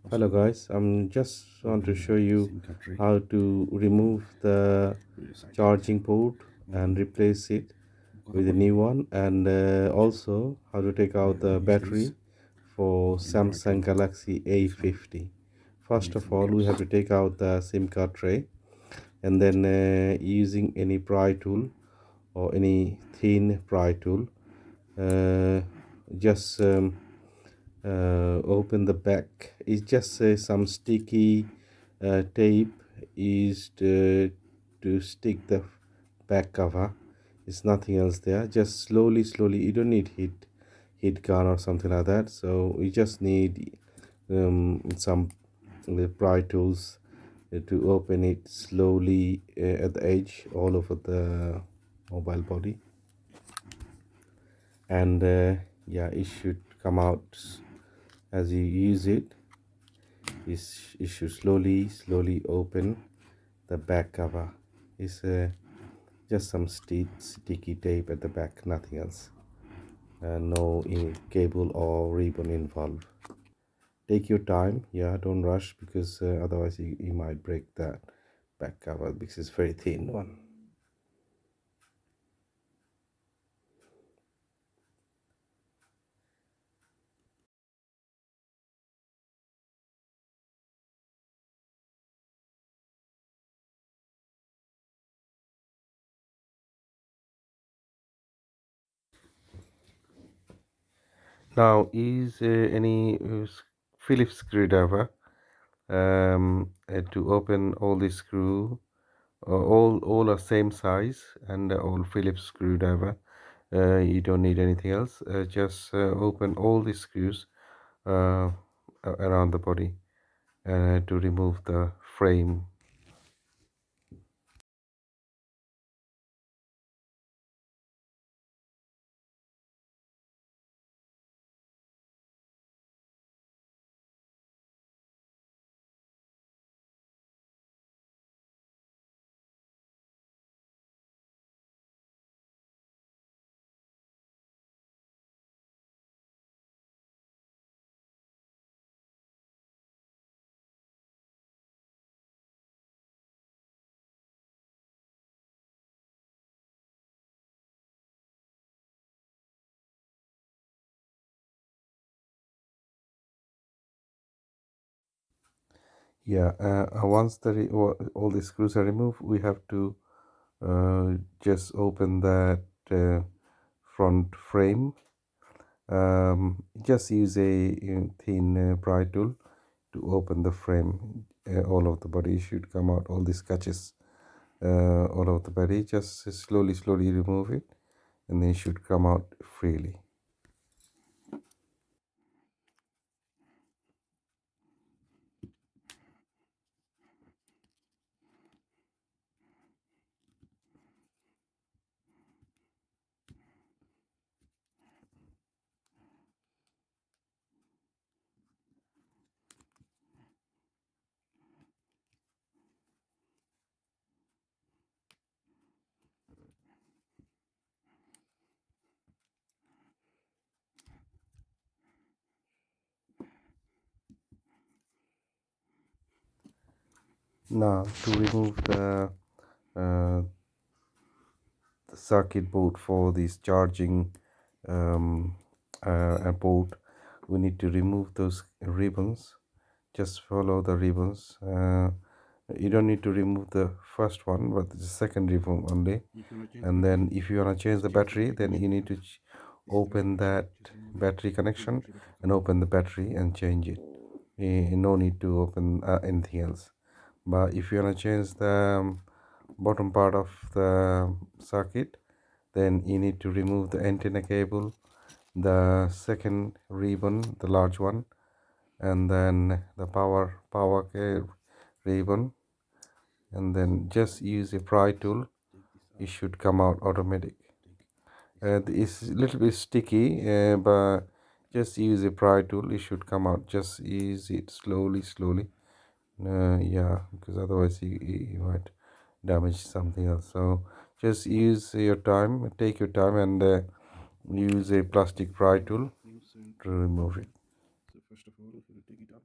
Hello guys, I'm just want to show you how to remove the charging port and replace it with a new one, and also how to take out the battery for Samsung Galaxy A50. First of all, we have to take out the SIM card tray, and then using any pry tool or any thin pry tool, uh, just open the back. It just says some sticky tape is to stick the back cover. It's nothing else there. Just slowly. You don't need heat gun or something like that. So we just need some pry tools to open it slowly at the edge all over the mobile body, and yeah, it should come out as you use it. You should slowly open the back cover. It's just some sticky tape at the back, nothing else. No cable or ribbon involved. Take your time, yeah, don't rush, because otherwise you might break that back cover because it's very thin one. Now is any Phillips screwdriver to open all the screw. All are same size, and all Phillips screwdriver. You don't need anything else. Just open all the screws uh, around the body to remove the frame. Yeah, once all the screws are removed, we have to just open that front frame. Just use a thin pry tool to open the frame. All of the body should come out, all the scratches all of the body. Just slowly remove it, and then it should come out freely. Now to remove uh, the circuit board for this charging port, we need to remove those ribbons. Just follow the ribbons. You don't need to remove the first one, but the second ribbon only. And then if you want to change the battery, then you need to open that battery connection and open the battery and change it. No need to open anything else. But if you want to change the bottom part of the circuit, then you need to remove the antenna cable, the second ribbon, the large one, and then the power ribbon, and then just use a pry tool. It should come out automatic. It's a little bit sticky, but just use a pry tool, it should come out. Just use it slowly. Yeah, because otherwise you might damage something else. So just use your time, take your time, and use a plastic pry tool to remove it. So first of all, you take it out.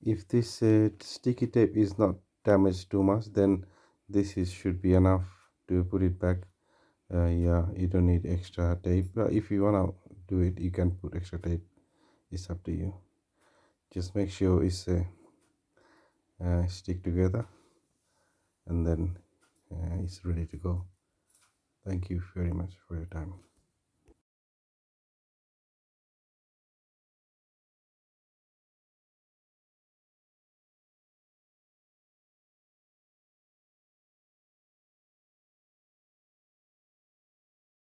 If this sticky tape is not damaged too much, then this is should be enough to put it back. Yeah, you don't need extra tape. If you wanna do it, you can put extra tape. It's up to you. Just make sure it's stick together, and then it's ready to go. Thank you very much for your time.